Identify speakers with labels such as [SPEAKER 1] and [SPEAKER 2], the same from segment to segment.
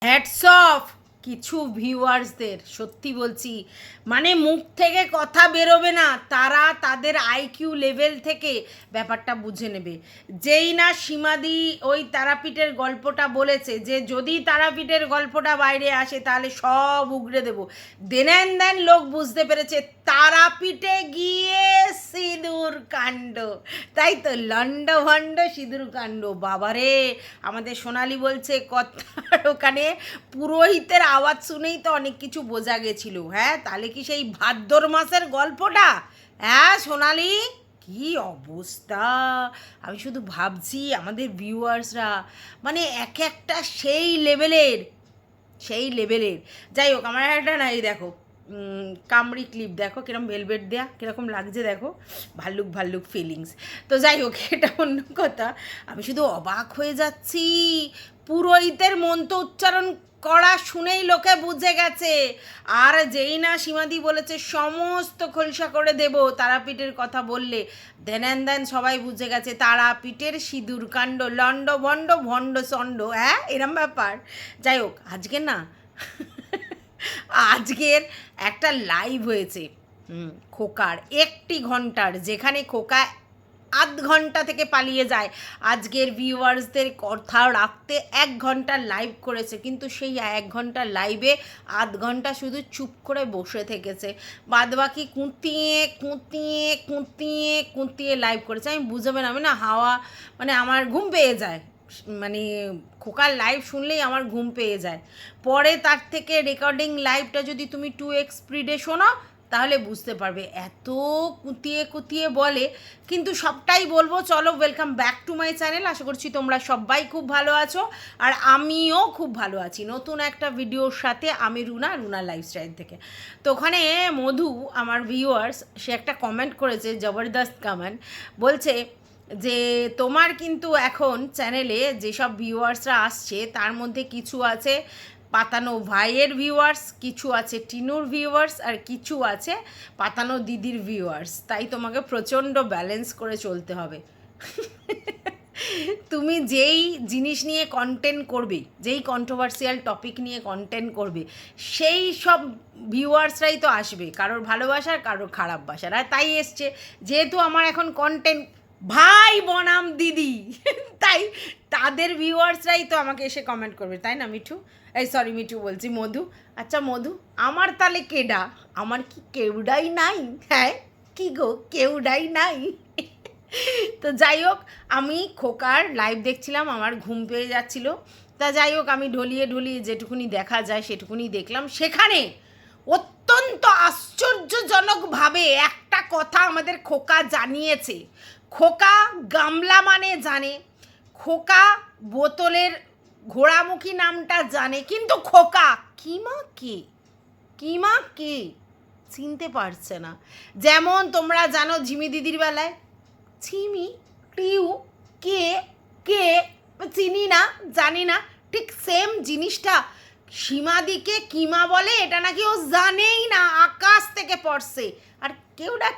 [SPEAKER 1] Hats off কিছু ভিউয়ার্সদের, সত্যি বলছি, মানে মুখ থেকে কথা বেরোবে না, তারা তাদের আইকিউ লেভেল থেকে ব্যাপারটা বুঝে নেবে। যেই না সীমাদি ওই তারাপীঠের গল্পটা বলেছে যে যদি তারাপীঠের গল্পটা বাইরে আসে তাহলে সব উগড়ে দেব, দেন লোক বুঝতে পেরেছে তারাপীঠে গিয়ে সিঁদুর কাণ্ড। তাই তো লন্ড ভণ্ড সিঁদুর কাণ্ড। বাবারে, আমাদের সোনালি বলছে কথার ওখানে পুরোহিতের আওয়াজ শুনেই তো অনেক কিছু বোঝা গেছিল। হ্যাঁ, তাহলে কি সেই ভাদ্র মাসের গল্পটা? হ্যাঁ সোনালি, কি অবস্থা! আমি শুধু ভাবছি আমাদের ভিউয়ার্সরা মানে এক একটা সেই লেভেলের। যাই হোক, আমার একটা না, এই দেখো কামড়ি ক্লিপ দেখো কিরকম ভেলভেট দেয়া কিরকম লাগছে, দেখো ভাল্লুক ভাল্লুক ফিলিংস। তো যাই হোক, এটা অন্য কথা। আমি শুধু অবাক হয়ে যাচ্ছি, পুরোহিতের মন্ত্র উচ্চারণ করা শুনেই লোকে বুঝে গেছে। আর যেই না সীমাদি বলেছে সমস্ত খোলসা করে দেব তারাপীঠের কথা বললে, দেন সবাই বুঝে গেছে তারাপীঠের সিঁদুর কাণ্ড, লন্ড ভণ্ড ভণ্ড চণ্ড। হ্যাঁ, এরম ব্যাপার। যাই হোক, আজকে না আজকের একটা লাইভ হয়েছে খোকার 1 ঘন্টার, যেখানে খোকা আধ ঘন্টা থেকে পালিয়ে যায়। আজকের ভিউয়ার্সদের কথা রাখতে 1 ঘন্টা লাইভ করেছে, কিন্তু সেই 1 ঘন্টার লাইভে আধ ঘন্টা শুধু চুপ করে বসে থেকেছে, বাদবাকি কুঁতিয়ে কুঁতিয়ে কুঁতিয়ে কুঁতিয়ে লাইভ করেছে। আমি বুঝবে না, আমি না হাওয়া মানে আমার ঘুম পেয়ে যায়, মানে খোকার লাইভ শুনলেই আমার ঘুম পেয়ে যায়। পরে তার থেকে রেকর্ডিং লাইভটা যদি তুমি 2x স্পিডে শোনো তাহলে বুঝতে পারবে এত কুতিয়ে কুতিয়ে বলে। কিন্তু সবটাই বলবো, চলো welcome back to my channel. আশা করছি তোমরা সবাই খুব ভালো আছো, আর আমিও খুব ভালো আছি নতুন একটা ভিডিওর সাথে। আমি রুনা লাইফস্টাইল থেকে। তো ওখানে মধু আমার ভিউয়ার্স, সে একটা কমেন্ট করেছে, জবরদস্ত কমেন্ট, বলছে যে তোমার কিন্তু এখন চ্যানেলে যেসব ভিউয়ার্সরা আসছে তার মধ্যে কিছু আছে পাতানো ভাইয়ের ভিউয়ার্স, কিছু আছে টিনুর ভিউয়ার্স, আর কিছু আছে পাতানো দিদির ভিউয়ার্স, তাই তোমাকে প্রচণ্ড ব্যালেন্স করে চলতে হবে। তুমি যেই জিনিস নিয়ে কন্টেন্ট করবে, যেই কন্ট্রোভার্সিয়াল টপিক নিয়ে কন্টেন্ট করবে, সেই সব ভিউয়ার্সরাই তো আসবে, কারোর ভালোবাসার কারোর খারাপ বাসার। আর তাই এসছে, যেহেতু আমার এখন কন্টেন্ট ভাই বনাম দিদি, তাই তাদের ভিউয়ার্সরাই তো আমাকে এসে কমেন্ট করবে, তাই না মিঠু? এই সরি, মিঠু বলছি, মধু। আচ্ছা মধু, আমার তাহলে কেডা? আমার কি কেউডাই নাই? হ্যাঁ, কি গো, কেউডাই নাই? তো যাই হোক, আমি খোকার লাইভ দেখছিলাম, আমার ঘুম পেয়ে যাচ্ছিল। তা যাই হোক, আমি ঢলিয়ে ঢলিয়ে যেটুকুনি দেখা যায় সেটুকুনি দেখলাম। সেখানে অত্যন্ত আশ্চর্যজনকভাবে একটা কথা আমাদের খোকা জানিয়েছে। খোকা গামলা মানে জানে, খোকা বোতলের ঘোড়ামুখী নামটা জানে, কিন্তু খোকা কিমা কে চিনতে পারছে না। যেমন তোমরা জানো ঝিমি দিদির বেলায় ঝিমি টিউ কে কে চিনি না, জানি না, ঠিক সেম জিনিসটা সীমাদিকে কিমা বলে, এটা নাকি ও জানেই না, আকাশ থেকে পড়ছে। আর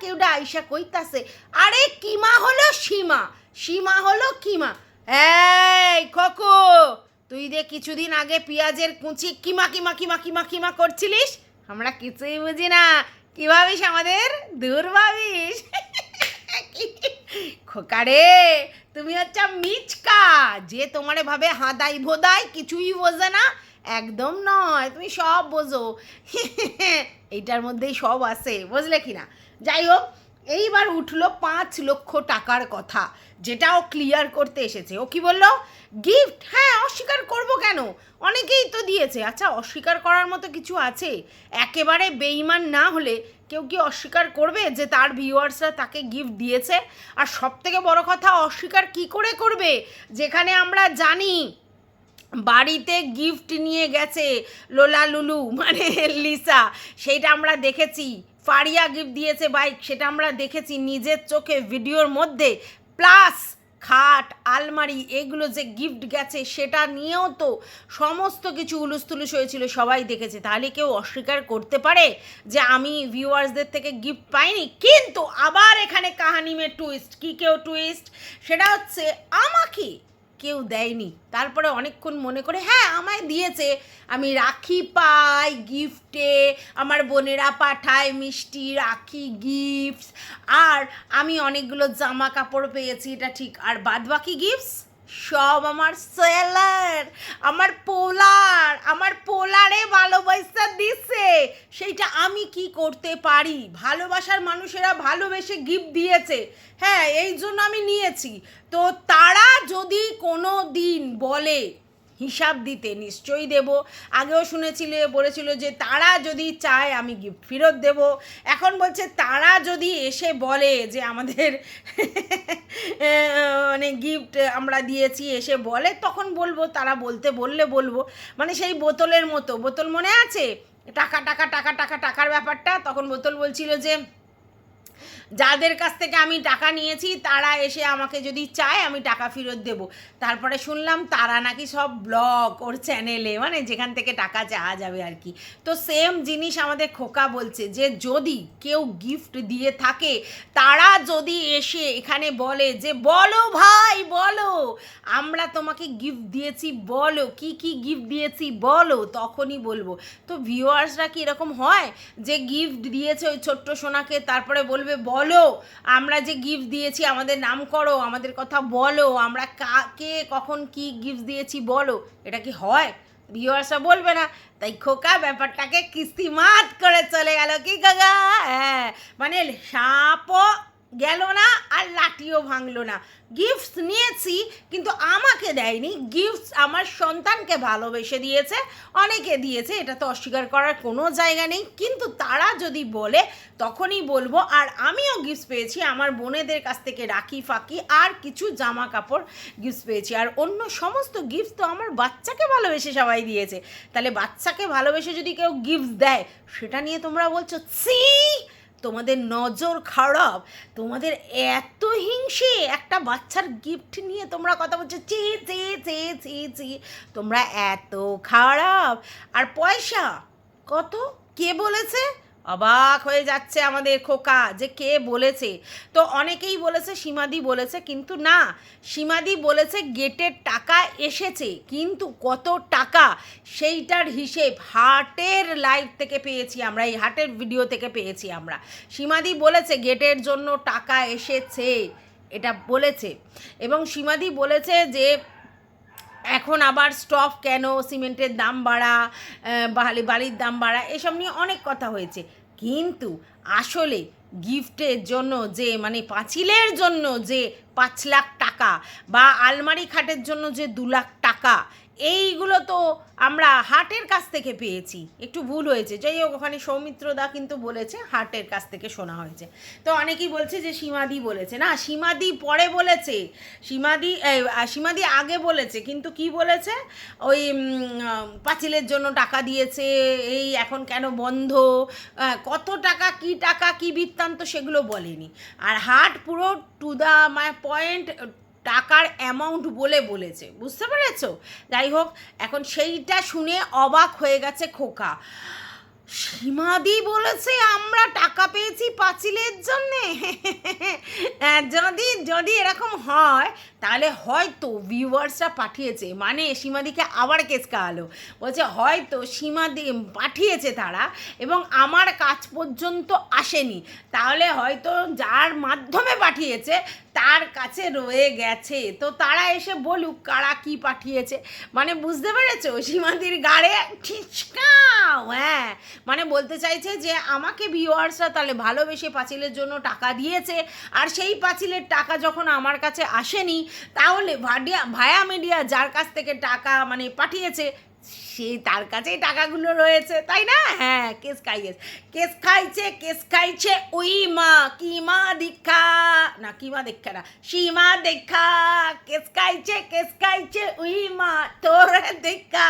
[SPEAKER 1] কেউডা আইসা কইতাছে আরে কিমা হলো সীমা, সীমা হলো কিমা। এই খোকো, তুই যে কিছুদিন আগে পেঁয়াজের কুচি কিমা কিমা কিমা কিমা কিমা করছিলিস, আমরা কিছুই বুঝি না, কি ভাবিস আমাদের? দূর ভাবিস। খোকারে, তুমি হচ্ছে মিচকা, যে তোমারে ভাবে হাদাই ভোদাই, কিছুই বোঝে না, একদম নয়, তুমি সব বোঝো। এইটার মধ্যেই সব আছে, বুঝলে কি না? যাই হোক, এইবার উঠলো 5 লক্ষ টাকার কথা, যেটাও ক্লিয়ার করতে এসেছে। ও কি বললো? গিফট। হ্যাঁ, অস্বীকার করব কেন? অনেকেই তো দিয়েছে। আচ্ছা, অস্বীকার করার মতো কিছু আছে? একেবারে বেইমান না হলে কেউ কি অস্বীকার করবে যে তার ভিউয়ার্সরা তাকে গিফট দিয়েছে? আর সবথেকে বড় কথা, অস্বীকার কি করে করবে যেখানে আমরা জানি বাড়িতে গিফট নিয়ে গেছে লোলা লুলু মানে লিসা, সেইটা আমরা দেখেছি। ফারিয়া গিফট দিয়েছে বাইক, সেটা আমরা দেখেছি নিজের চোখে ভিডিওর মধ্যে। প্লাস খাট আলমারি এগুলো যে গিফট গেছে সেটা নিয়েও তো সমস্ত কিছু উলুস হয়েছিল, সবাই দেখেছে। তাহলে কেউ অস্বীকার করতে পারে যে আমি ভিউয়ার্সদের থেকে গিফট পাইনি? কিন্তু আবার এখানে কাহানি মে টুইস্ট, কি কেউ টুইস্ট, সেটা হচ্ছে আমাকে কেউ দেয়নি। তারপরে অনেকক্ষণ মনে করে হ্যাঁ আমায় দিয়েছে, আমি রাখি পাই গিফটে, আমার বোনেরা পাঠায় মিষ্টি রাখি গিফটস, আর আমি অনেকগুলো জামা কাপড় পেয়েছি, এটা ঠিক। আর বাদবাকি গিফটস সব আমার সেলার, আমার পোলারে ভালোবাসা দিছে। সেইটা আমি কি করতে পারি? ভালোবাসার মানুষেরা ভালোবেসে গিফট দিয়েছে, হ্যাঁ এই জন্য আমি নিয়েছি। তো তারা যদি কোনো দিন বলে হিসাব দিতে, নিশ্চয়ই দেব। আগেও বলেছিল যে তারা যদি চায় আমি গিফট ফেরত দেব। এখন বলছে তারা যদি এসে বলে যে আমাদের মানে গিফট আমরা দিয়েছি এসে বলে, তখন বলবো, তারা বলতে বললে বলবো। মানে সেই বোতলের মতো, বোতল মনে আছে টাকা টাকা টাকা টাকা টাকার ব্যাপারটা? তখন বোতল বলছিল যে যাদের কাছ থেকে আমি টাকা নিয়েছি তারা এসে আমাকে যদি চায় আমি টাকা ফেরত দেব। তারপরে শুনলাম তারা নাকি সব ব্লগ ওর চ্যানেলে, মানে যেখান থেকে টাকা চাওয়া যাবে আর কি। তো সেম জিনিস আমাদের খোকা বলছে যে যদি কেউ গিফট দিয়ে থাকে, তারা যদি এসে এখানে বলে যে বলো ভাই বলো আমরা তোমাকে গিফট দিয়েছি, বলো কি কি গিফট দিয়েছি বলো, তখনই বলবো। তো ভিউয়ার্সরা কি এরকম হয় যে গিফট দিয়েছে ওই ছোট্ট সোনাকে, তারপরে বলবে বলো আমরা যে গিফট দিয়েছি আমাদের নাম করো, আমাদের কথা বলো, আমরা কাকে কখন কি গিফট দিয়েছি বলো? এটা কি হয়? ভিউয়ার্সরা বলবে না। তাই খোকা ব্যাপারটাকে কিস্তিমাত করে চলে গেল, কি কাকা? হ্যাঁ, মানে সাপও গেল না আর লাঠিও ভাঙলো না। গিফটস নিয়েছি কিন্তু আমাকে দেয়নি, গিফটস আমার সন্তানকে ভালোবেসে দিয়েছে, অনেকে দিয়েছে, এটা তো অস্বীকার করার কোনো জায়গা নেই। কিন্তু তারা যদি বলে তখনই বলবো। আর আমিও গিফটস পেয়েছি আমার বোনেদের কাছ থেকে, রাখি ফাঁকি আর কিছু জামা কাপড় গিফটস পেয়েছি। আর অন্য সমস্ত গিফটস তো আমার বাচ্চাকে ভালোবেসে সবাই দিয়েছে। তাহলে বাচ্চাকে ভালোবেসে যদি কেউ গিফটস দেয়, সেটা নিয়ে তোমরা বলছো ছি, তোমাদের নজর খারাপ, তোমাদের এত হিংসে, একটা বাচ্চার গিফট নিয়ে তোমরা কথা বলছো চি চি চি চি চি, তোমরা এত খারাপ। আর পয়সা কত, কে বলেছে? অবাক হয়ে যাচ্ছে আমাদের খোকা যে কে বলেছে। তো অনেকেই বলেছে সীমাদি বলেছে, কিন্তু না, সীমাদি বলেছে গেটের টাকা এসেছে, কিন্তু কত টাকা সেইটার হিসেব হাটের লাইভ থেকে পেয়েছি আমরা, এই হাটের ভিডিও থেকে পেয়েছি আমরা। সীমাদি বলেছে গেটের জন্য টাকা এসেছে, এটা বলেছে। এবং সীমাদি বলেছে যে এখন আবার স্টক কেন, সিমেন্টের দাম বাড়া, বালির দাম বাড়া, এসব নিয়ে অনেক কথা হয়েছে। কিন্তু আসলে গিফটের জন্য যে মানে পাঁচিলের জন্য যে 5 লাখ টাকা বা আলমারি খাটের জন্য যে 2 লাখ টাকা, এইগুলো তো আমরা হাটের কাছ থেকে পেয়েছি। একটু ভুল হয়েছে, যাই হোক, ওখানে সৌমিত্রদা কিন্তু বলেছে হাটের কাছ থেকে শোনা হয়েছে। তো অনেকেই বলছে যে সীমাদি বলেছে, না সীমাদি পরে বলেছে, সীমাদি আগে বলেছে, কিন্তু কি বলেছে ওই পাঁচিলের জন্য টাকা দিয়েছে, এই এখন কেন বন্ধ, কত টাকা কি বৃত্তান্ত সেগুলো বলেনি। আর হাট পুরো টু দ্য পয়েন্ট টাকার অ্যামাউন্ট বলেছে, বুঝতে পেরেছো? যাই হোক, এখন সেইটা শুনে অবাক হয়ে গেছে খোকা। সীমাদি বলেছে আমরা টাকা পেয়েছি পাঁচিলের জন্যে। যদি এরকম হয় তাহলে হয়তো ভিউয়ার্সরা পাঠিয়েছে, মানে সীমাদিকে আবার কেস খাওয়ালো, বলছে হয়তো সীমাদি পাঠিয়েছে তারা এবং আমার কাছ পর্যন্ত আসেনি, তাহলে হয়তো যার মাধ্যমে পাঠিয়েছে তার কাছে রয়ে গেছে, তো তারা এসে বলুক কারা কি পাঠিয়েছে। মানে বুঝতে পেরেছো, সীমাদির গাড়ে ঠিচকাও। হ্যাঁ, মানে বলতে চাইছে যে আমাকে ভিউয়ার্সরা তাহলে ভালোবেসে পাঁচিলের জন্য টাকা দিয়েছে, আর সেই পাঁচিলের টাকা যখন আমার কাছে আসেনি, তাহলে ভায়া মিডিয়া যার কাছ থেকে টাকা মানে পাঠিয়েছে সে তার কাছেই টাকাগুলো রয়েছে, তাই না? হ্যাঁ, কেস খাইছে ওই মা কিমা দীক্ষা না, কিমা দীক্ষা না, সীমা দেখা, কেস খাইছে ওই মা তোর দেখা।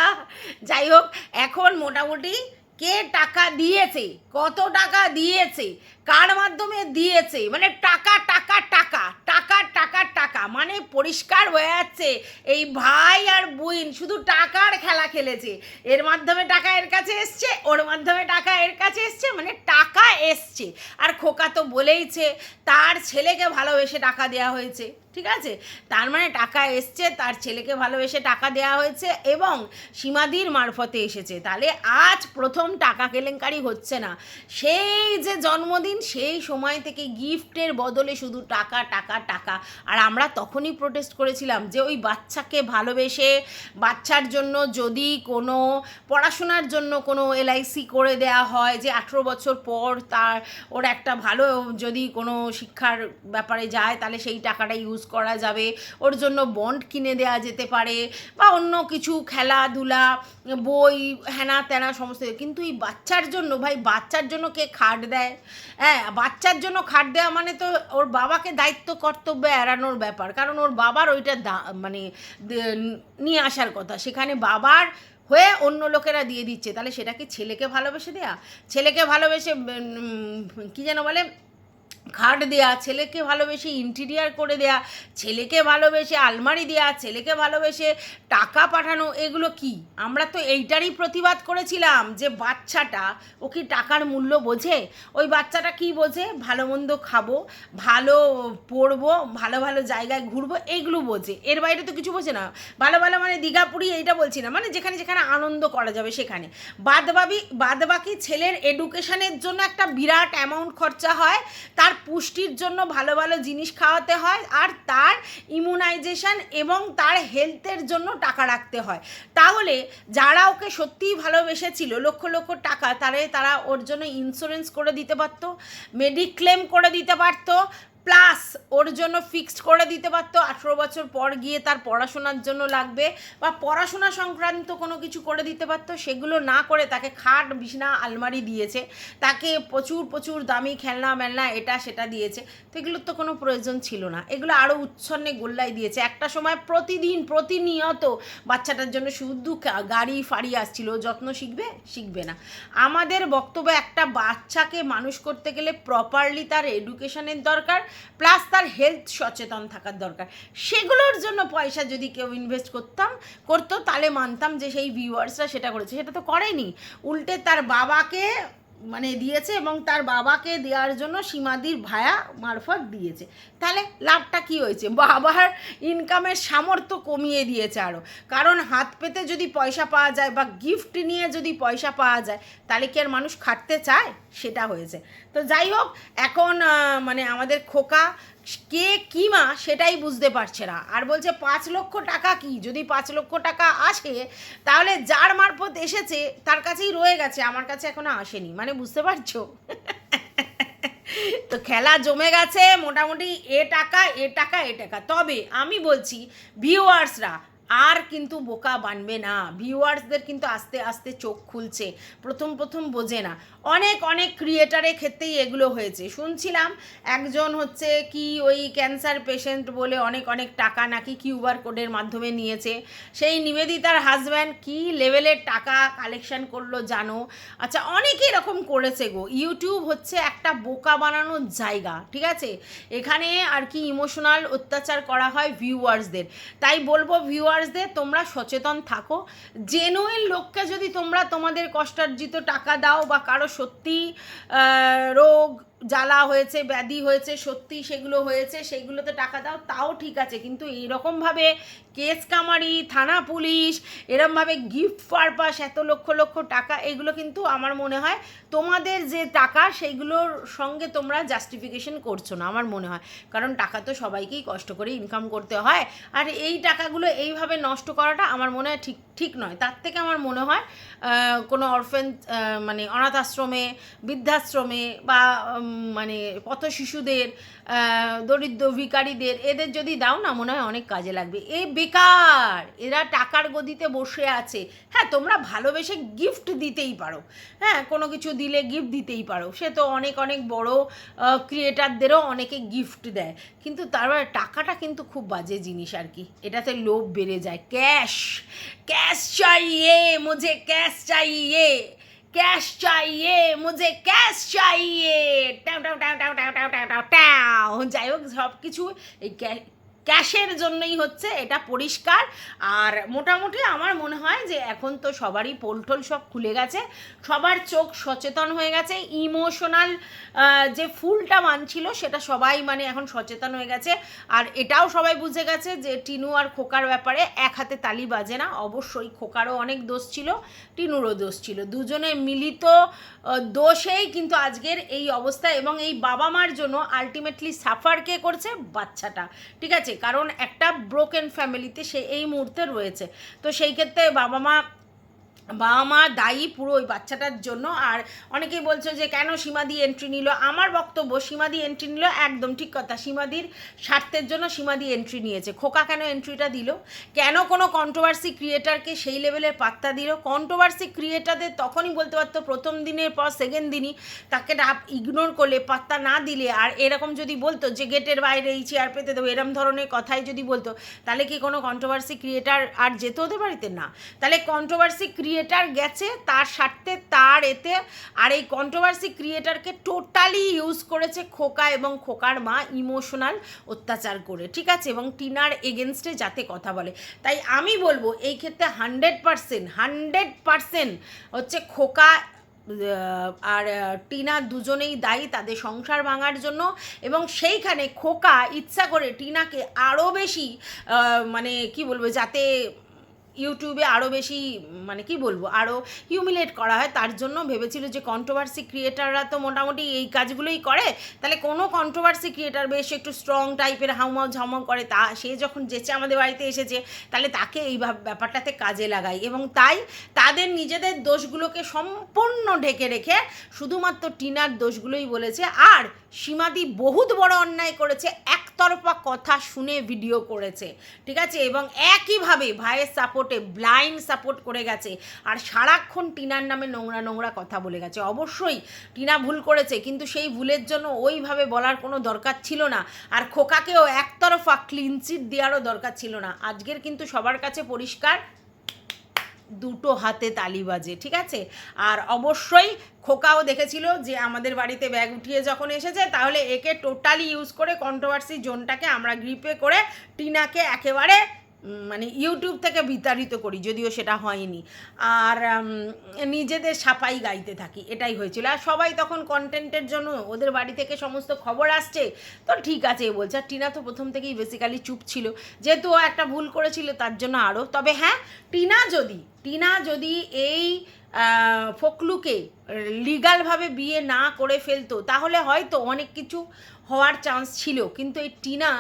[SPEAKER 1] যাই হোক, এখন মোটামুটি কে টাকা দিয়েছে, কত টাকা দিয়েছে, কার মাধ্যমে দিয়েছে, মানে টাকা টাকা টাকা টাকা টাকা টাকা, মানে পরিষ্কার হয়ে যাচ্ছে এই ভাই আর বোন শুধু টাকার খেলা খেলেছে। এর মাধ্যমে টাকা এর কাছে এসছে, ওর মাধ্যমে টাকা এর কাছে এসছে, মানে টাকা এসছে। আর খোকা তো বলেইছে তার ছেলেকে ভালোবেসে টাকা দেওয়া হয়েছে, ঠিক আছে, তার মানে টাকা এসছে, তার ছেলেকে ভালোবেসে টাকা দেওয়া হয়েছে এবং সীমাদির মারফতে এসেছে। তাহলে আজ প্রথম টাকা কেলেঙ্কারি হচ্ছে না, সেই যে জন্মদিন সেই সময় থেকে গিফটের বদলে শুধু টাকা টাকা টাকা। আর আমরা তখনই প্রোটেস্ট করেছিলাম যে ওই বাচ্চাকে ভালোবেসে বাচ্চার জন্য যদি কোনো পড়াশোনার জন্য কোনো এলআইসি করে দেয়া হয়, যে 18 বছর পর তার ওর একটা ভালো যদি কোনো শিক্ষার ব্যাপারে যায় তাহলে সেই টাকাটা ইউজ করা যাবে, ওর জন্য বন্ড কিনে দেওয়া যেতে পারে বা অন্য কিছু খেলাধুলা বই হ্যানা ত্যানা সমস্ত। কিন্তু এই বাচ্চার জন্য, ভাই বাচ্চার জন্য কে খাট দেয়? হ্যাঁ, বাচ্চার জন্য খাট দেওয়া মানে তো ওর বাবাকে দায়িত্ব কর্তব্য এড়ানোর ব্যাপার, কারণ ওর বাবার ওইটা মানে নিয়ে আসার কথা, সেখানে বাবার হয়ে অন্য লোকেরা দিয়ে দিচ্ছে। তাহলে সেটা কি ছেলেকে ভালোবেসে দেয়া? ছেলেকে ভালোবেসে কী যেন বলে খাট দেয়া, ছেলেকে ভালোবেসে ইন্টিরিয়ার করে দেয়া, ছেলেকে ভালোবেসে আলমারি দেয়া, ছেলেকে ভালোবেসে টাকা পাঠানো, এগুলো কি? আমরা তো এইটারই প্রতিবাদ করেছিলাম যে বাচ্চাটা ও কি টাকার মূল্য বোঝে? ওই বাচ্চাটা কি বোঝে? ভালো মন্দ খাবো, ভালো পড়বো, ভালো ভালো জায়গায় ঘুরবো, এইগুলো বোঝে, এর বাইরে তো কিছু বোঝে না। ভালো ভালো মানে দীঘা পুরী এইটা বলছি না, মানে যেখানে যেখানে আনন্দ করা যাবে সেখানে। বাদবাকি ছেলের এডুকেশনের জন্য একটা বিরাট অ্যামাউন্ট খরচা হয়, তার পুষ্টির জন্য ভালো ভালো জিনিস খাওয়াতে হয়, আর তার ইমিউনাইজেশন এবং তার হেলথের জন্য টাকা রাখতে হয়। তাহলে যারা ওকে সত্যিই ভালোবেসেছিল লক্ষ লক্ষ টাকা, তারা ওর জন্য ইন্স্যুরেন্স করে দিতে পারতো, মেডিক্লেম করে দিতে পারতো, প্লাস ওর জন্য ফিক্সড করে দিতে পারতো 18 বছর পর গিয়ে তার পড়াশোনার জন্য লাগবে বা পড়াশোনা সংক্রান্ত কোনো কিছু করে দিতে পারতো। সেগুলো না করে তাকে খাট বিছনা আলমারি দিয়েছে, তাকে প্রচুর প্রচুর দামি খেলনা মেলনা এটা সেটা দিয়েছে। তো এগুলোর তো কোনো প্রয়োজন ছিল না, এগুলো আরও উচ্ছন্নে গোল্লাই দিয়েছে। একটা সময় প্রতিনিয়ত বাচ্চাটার জন্য শুধু গাড়ি ফাড়ি আসছিল, যত্ন শিখবে না। আমাদের বক্তব্য একটা বাচ্চাকে মানুষ করতে গেলে প্রপারলি তার এডুকেশনের দরকার, প্লাস তার হেলথ সচেতন থাকার দরকার। সেগুলোর জন্য পয়সা যদি কেউ ইনভেস্ট করতো তাহলে মানতাম যে সেই ভিউয়ার্সরা সেটা করেছে। সেটা তো করেনি, উল্টে তার বাবাকে মানে দিয়েছে এবং তার বাবাকে দেওয়ার জন্য সীমাদির ভায়া মারফত দিয়েছে। তাহলে লাভটা কি হয়েছে? বাবার ইনকামের সামর্থ্য কমিয়ে দিয়েছে আরও, কারণ হাত পেতে যদি পয়সা পাওয়া যায় বা গিফট নিয়ে যদি পয়সা পাওয়া যায় তাহলে কি আর মানুষ খাটতে চায়? সেটা হয়েছে। তো যাই হোক, এখন মানে আমাদের খোকা কে কী মা সেটাই বুঝতে পারছে না, আর বলছে 5 লক্ষ টাকা কি? যদি 5 লক্ষ টাকা আসে তাহলে যার মারফত এসেছে তার কাছেই রয়ে গেছে, আমার কাছে এখনো আসেনি, মানে বুঝতে পারছো? তো খেলা জমে গেছে মোটামুটি, এ টাকা। তবে আমি বলছি ভিউয়ার্সরা আর কিন্তু বোকা বানবে না, ভিউয়ার্সদের কিন্তু আস্তে আস্তে চোখ খুলছে, প্রথম বোঝে না। অনেক ক্রিয়েটারের ক্ষেত্রেই এগুলো হয়েছে। শুনছিলাম একজন হচ্ছে কি ওই ক্যান্সার পেশেন্ট বলে অনেক টাকা নাকি কিউআর কোডের মাধ্যমে নিয়েছে, সেই নিবেদিতার হাজব্যান্ড কি লেভেলের টাকা কালেকশন করলো জানো? আচ্ছা, অনেকে এরকম করেছে গো। ইউটিউব হচ্ছে একটা বোকা বানানোর জায়গা, ঠিক আছে? এখানে আর কি ইমোশনাল অত্যাচার করা হয় ভিউয়ার্সদের। তাই বলবো ভিউয়ার্সদের, তোমরা সচেতন থাকো। জেনুইন লোককে যদি তোমরা তোমাদের কষ্টার্জিত টাকা দাও বা কারো সত্যি রোগ জ্বালা হয়েছে, ব্যাধি হয়েছে, সত্যি সেগুলো হয়েছে, সেইগুলোতে টাকা দাও, তাও ঠিক আছে। কিন্তু এইরকমভাবে কেস কামারি, থানা পুলিশ, এরমভাবে গিফট পারপাস এত লক্ষ টাকা, এগুলো কিন্তু আমার মনে হয় তোমাদের যে টাকা সেইগুলোর সঙ্গে তোমরা জাস্টিফিকেশন করছো না আমার মনে হয়। কারণ টাকা তো সবাইকেই কষ্ট করে ইনকাম করতে হয়, আর এই টাকাগুলো এইভাবে নষ্ট করাটা আমার মনে হয় ঠিক নয়। তার থেকে আমার মনে হয় কোনো অরফেন মানে অনাথ আশ্রমে, বৃদ্ধাশ্রমে বা মানে পথ শিশুদের, দরিদ্র ভিখারিদের, এদের যদি দাও না, মনে হয় অনেক কাজে লাগবে। এই বেকার এরা টাকার গদিতে বসে আছে। হ্যাঁ, তোমরা ভালোবেসে গিফট দিতেই পারো, হ্যাঁ, কোনো কিছু দিলে গিফট দিতেই পারো, সে তো অনেক বড় ক্রিয়েটারদেরও অনেকে গিফট দেয়, কিন্তু তারপরে টাকাটা কিন্তু খুব বাজে জিনিস আর কি, এটাতে লোভ বেড়ে যায়। ক্যাশ চাইয়ে, মুঝে ক্যাশ চাইয়ে, ক্যাশ চাইয়ে, মুঝে ক্যাশ চাইয়ে, টাও টাও টাও টাও টাও টাও টাও টাও টাও। যাই হোক, সব কিছু এই ক্যাশের জন্যই হচ্ছে, এটা পরিষ্কার। আর মোটামুটি আমার মনে হয় যে এখন তো সবারই পোলটোল সব খুলে গেছে, সবার চোখ সচেতন হয়ে গেছে, ইমোশনাল যে ফুলটা মানছিল সেটা সবাই মানে এখন সচেতন হয়ে গেছে। আর এটাও সবাই বুঝে গেছে যে টিনু আর খোকার ব্যাপারে এক হাতে তালি বাজে না। অবশ্যই খোকারও অনেক দোষ ছিল, টিনুরও দোষ ছিল, দুজনে মিলিত দোষেই কিন্তু আজকের এই অবস্থা। এবং এই বাবা মার জন্য আলটিমেটলি সাফার কে করছে? বাচ্চাটা, ঠিক আছে? কারণ একটা ব্রোকেন ফ্যামিলিতে সে এই মুহূর্তে রয়েছে। তো সেই ক্ষেত্রে বাবা মা দায়ী পুরো ওই বাচ্চাটার জন্য। আর অনেকেই বলছে যে কেন সীমাদি এন্ট্রি নিল। আমার বক্তব্য, সীমাদি এন্ট্রি নিল একদম ঠিক কথা, সীমাদির স্বার্থের জন্য সীমাদি এন্ট্রি নিয়েছে। খোকা কেন এন্ট্রিটা দিল? কেন কোনো কন্ট্রোভার্সি ক্রিয়েটারকে সেই লেভেলের পাত্তা দিল? কন্ট্রোভার্সি ক্রিয়েটারদের তখনই বলতে পারতো প্রথম দিনের পর সেকেন্ড দিনই তাকে ইগনোর করলে, পাত্তা না দিলে, আর এরকম যদি বলতো যে গেটের বাইরে এই চেয়ার পেতে দেবো, এরম ধরনের কথাই যদি বলতো, তাহলে কি কোনো কন্ট্রোভার্সি ক্রিয়েটার আর যেত ওদের বাড়িতে? না। তাহলে কন্ট্রোভার্সি ক্রিয়েটার গেছে তার স্বার্থে, তার এতে। আর এই কন্ট্রোভার্সি ক্রিয়েটারকে টোটালি ইউজ করেছে খোকা এবং খোকার মা ইমোশনাল অত্যাচার করে, ঠিক আছে? এবং টিনার এগেনস্টে যাতে কথা বলে। তাই আমি বলবো এই ক্ষেত্রে 100% হচ্ছে খোকা আর টিনা দুজনেই দায়ী তাদের সংসার ভাঙার জন্য। এবং সেইখানে খোকা ইচ্ছা করে টিনাকে আরও বেশি মানে কি বলবো, যাতে ইউটিউবে আরও বেশি মানে কি বলবো আরও হিউমিলেট করা হয়, তার জন্য ভেবেছিল যে কন্ট্রোভার্সি ক্রিয়েটাররা তো মোটামুটি এই কাজগুলোই করে, তাহলে কোনো কন্ট্রোভার্সি ক্রিয়েটার বেশ একটু স্ট্রং টাইপের হাউমাউ ঝাউমাউ করে, তা সে যখন যেচে আমাদের বাড়িতে এসেছে তাহলে তাকে এই ব্যাপারটাতে কাজে লাগাই। এবং তাই তাদের নিজেদের দোষগুলোকে সম্পূর্ণ ঢেকে রেখে শুধুমাত্র টিনার দোষগুলোই বলেছে। আর সীমাদি বহুত বড় অন্যায় করেছে, একতরফা কথা শুনে ভিডিও করেছে, ঠিক আছে? এবং একইভাবে ভাইয়ের সাপোর্টে ব্লাইন্ড সাপোর্ট করে গেছে, আর সারাক্ষণ টিনার নামে নোংরা নোংরা কথা বলে গেছে। অবশ্যই টিনা ভুল করেছে, কিন্তু সেই ভুলের জন্য ওইভাবে বলার কোনো দরকার ছিল না। আর খোকাকেও একতরফা ক্লিন চিট দেওয়ারও দরকার ছিল না। আজকের কিন্তু সবার কাছে পরিষ্কার, দুটো হাতে তালি বাজে, ঠিক আছে? আর অবশ্যই খোকাও দেখেছিল যে আমাদের বাড়িতে ব্যাগ উঠিয়ে যখন এসেছে, তাহলে একে টোটালি ইউজ করে কন্ট্রোভার্সি জোনটাকে আমরা গ্রিপে করে টিনাকে একেবারে মানে ইউটিউব থেকে বিতাড়িত করি, যদিও সেটা হয়নি। আর নিজেদের সাপাই গাইতে থাকি, এটাই হয়েছিল। আর সবাই তখন কন্টেন্টের জন্য, ওদের বাড়ি থেকে সমস্ত খবর আসছে তো ঠিক আছে বলছে। আর টিনা তো প্রথম থেকেই বেসিক্যালি চুপ ছিল, যেহেতু ও একটা ভুল করেছিল তার জন্য আরও। তবে হ্যাঁ, টিনা যদি এই ফকলুকে লিগালভাবে বিয়ে না করে ফেলতো তাহলে হয়তো অনেক কিছু হওয়ার চান্স ছিল। কিন্তু এই টিনা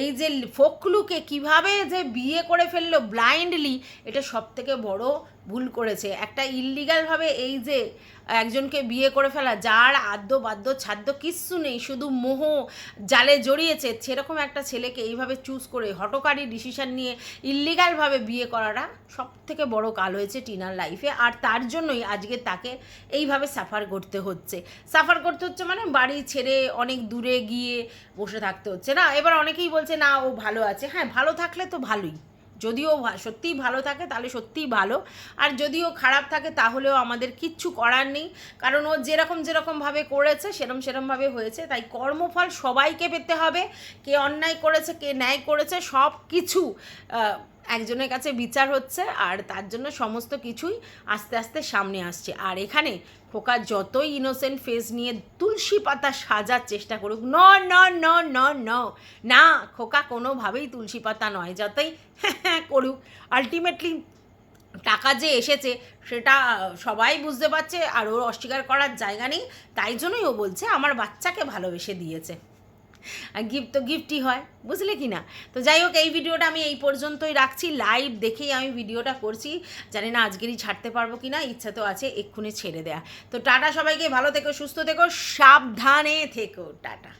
[SPEAKER 1] এই যে ফকলুকে কিভাবে যে বিয়ে করে ফেললো ব্লাইন্ডলি, এটা সব থেকে বড় ভুল করেছে। একটা ইললিগালভাবে এই যে একজনকে বিয়ে করে ফেলা, যার আদ্য বাদ্য ছাদ্য কিচ্ছু নেই, শুধু মোহ জালে জড়িয়েছে, সেরকম একটা ছেলেকে এইভাবে চুজ করে হঠকারী ডিসিশন নিয়ে ইললিগালভাবে বিয়ে করাটা সব থেকে বড় কাল হয়েছে টিনার লাইফে। আর তার জন্যই আজকে তাকে এইভাবে সাফার করতে হচ্ছে মানে বাড়ি ছেড়ে অনেক দূরে গিয়ে বসে থাকতে হচ্ছে না। এবার অনেকেই বলছে না ও ভালো আছে, হ্যাঁ ভালো থাকলে তো ভালোই, যদিও সত্যিই ভালো থাকে তাহলে সত্যিই ভালো, আর যদিও খারাপ থাকে তাহলেও আমাদের কিচ্ছু করার নেই, কারণ ও যেরকমভাবে করেছে সেরমভাবে হয়েছে। তাই কর্মফল সবাইকে পেতে হবে, কে অন্যায় করেছে কে ন্যায় করেছে সব কিছু একজনের কাছে বিচার হচ্ছে, আর তার জন্য সমস্ত কিছুই আস্তে আস্তে সামনে আসছে। আর এখানে খোকা যতই ইনোসেন্ট ফেস নিয়ে তুলসী পাতা সাজার চেষ্টা করুক, না খোকা কোনোভাবেই তুলসী পাতা নয়, যতই করুক আলটিমেটলি টাকা যে এসেছে সেটা সবাই বুঝতে পারছে, আর ওর অস্বীকার করার জায়গা নেই। তাই জন্যই ও বলছে আমার বাচ্চাকে ভালোবেসে দিয়েছে, গিফট তো গিফটই হয়, বুঝলে কি না? তো যাই হোক, এই ভিডিওটা আমি এই পর্যন্তই রাখছি। লাইভ দেখেই আমি ভিডিওটা করছি, জানি না আজকেরই ছাড়তে পারবো কি না, ইচ্ছা তো আছে এক্ষুনি ছেড়ে দেয়া। তো টাটা সবাইকে, ভালো থেকো, সুস্থ থেকো, সাবধানে থেকো, টাটা।